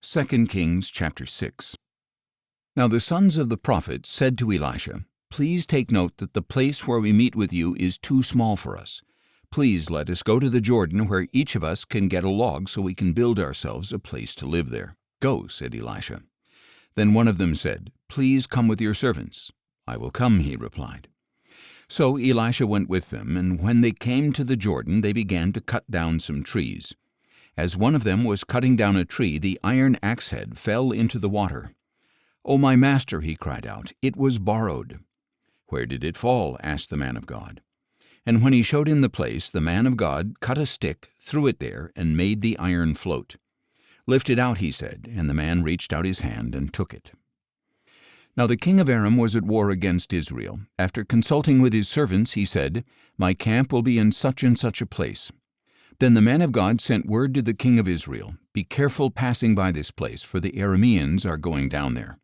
2 Kings chapter 6. Now the sons of the prophets said to Elisha, "Please take note that the place where we meet with you is too small for us. Please let us go to the Jordan where each of us can get a log so we can build ourselves a place to live there." "Go," said Elisha. Then one of them said, "Please come with your servants." "I will come," he replied. So Elisha went with them, and when they came to the Jordan they began to cut down some trees. As one of them was cutting down a tree, the iron axe head fell into the water. "Oh, my master," he cried out, "it was borrowed." "Where did it fall?" asked the man of God. And when he showed him the place, the man of God cut a stick, threw it there, and made the iron float. "Lift it out," he said, and the man reached out his hand and took it. Now the king of Aram was at war against Israel. After consulting with his servants, he said, "My camp will be in such and such a place." Then the man of God sent word to the king of Israel, "Be careful passing by this place, for the Arameans are going down there."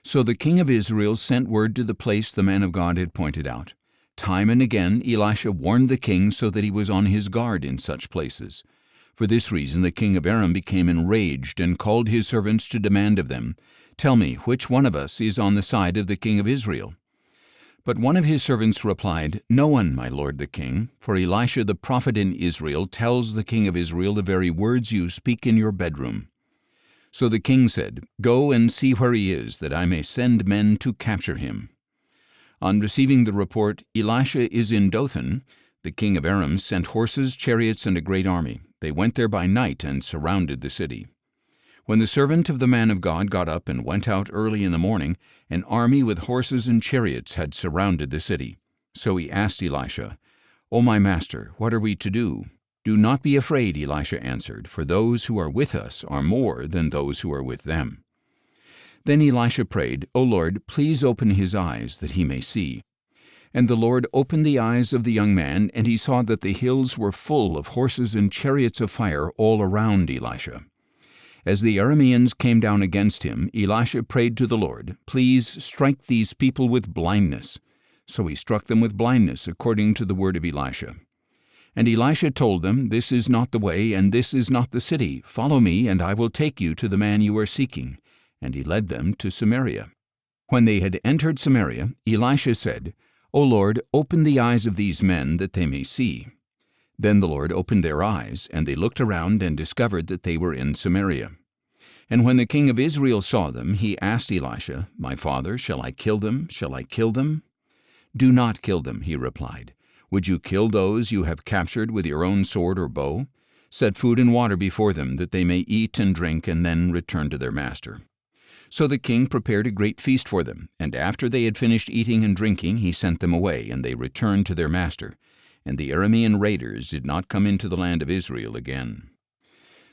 So the king of Israel sent word to the place the man of God had pointed out. Time and again Elisha warned the king so that he was on his guard in such places. For this reason the king of Aram became enraged and called his servants to demand of them, "Tell me, which one of us is on the side of the king of Israel?" But one of his servants replied, "No one, my lord the king, for Elisha the prophet in Israel tells the king of Israel the very words you speak in your bedroom." So the king said, "Go and see where he is, that I may send men to capture him." On receiving the report, "Elisha is in Dothan," the king of Aram sent horses, chariots, and a great army. They went there by night and surrounded the city. When the servant of the man of God got up and went out early in the morning, an army with horses and chariots had surrounded the city. So he asked Elisha, "O my master, what are we to do?" "Do not be afraid," Elisha answered, "for those who are with us are more than those who are with them." Then Elisha prayed, "O Lord, please open his eyes, that he may see." And the Lord opened the eyes of the young man, and he saw that the hills were full of horses and chariots of fire all around Elisha. As the Arameans came down against him, Elisha prayed to the Lord, "Please strike these people with blindness." So he struck them with blindness, according to the word of Elisha. And Elisha told them, "This is not the way, and this is not the city. Follow me, and I will take you to the man you are seeking." And he led them to Samaria. When they had entered Samaria, Elisha said, "O Lord, open the eyes of these men, that they may see." Then the Lord opened their eyes, and they looked around and discovered that they were in Samaria. And when the king of Israel saw them, he asked Elisha, "My father, shall I kill them? Shall I kill them?" "Do not kill them," he replied. "Would you kill those you have captured with your own sword or bow? Set food and water before them, that they may eat and drink and then return to their master." So the king prepared a great feast for them, and after they had finished eating and drinking, he sent them away, and they returned to their master. And the Aramean raiders did not come into the land of Israel again.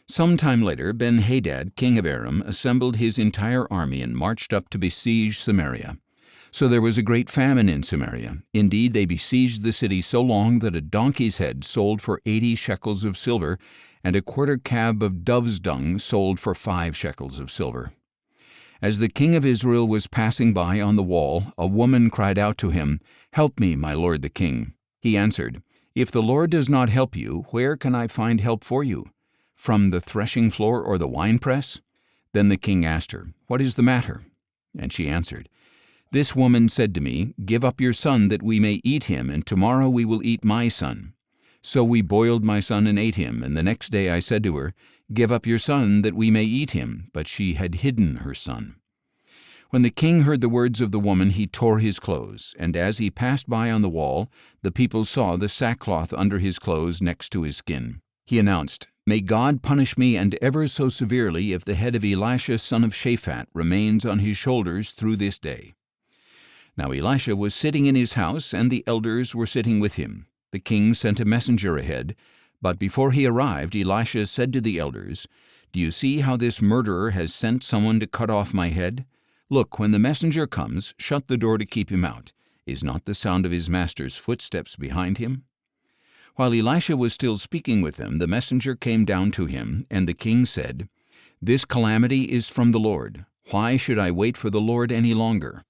Some time later, Ben-Hadad, king of Aram, assembled his entire army and marched up to besiege Samaria. So there was a great famine in Samaria. Indeed, they besieged the city so long that a donkey's head sold for 80 shekels of silver, and a quarter cab of dove's dung sold for 5 shekels of silver. As the king of Israel was passing by on the wall, a woman cried out to him, "Help me, my lord the king." He answered, "If the Lord does not help you, where can I find help for you? From the threshing floor or the winepress?" Then the king asked her, "What is the matter?" And she answered, "This woman said to me, 'Give up your son that we may eat him, and tomorrow we will eat my son.' So we boiled my son and ate him, and the next day I said to her, 'Give up your son that we may eat him,' but she had hidden her son." When the king heard the words of the woman, he tore his clothes, and as he passed by on the wall, the people saw the sackcloth under his clothes next to his skin. He announced, "May God punish me and ever so severely if the head of Elisha son of Shaphat remains on his shoulders through this day." Now Elisha was sitting in his house, and the elders were sitting with him. The king sent a messenger ahead, but before he arrived, Elisha said to the elders, "Do you see how this murderer has sent someone to cut off my head? Look, when the messenger comes, shut the door to keep him out. Is not the sound of his master's footsteps behind him?" While Elisha was still speaking with them, the messenger came down to him, and the king said, "This calamity is from the Lord. Why should I wait for the Lord any longer?"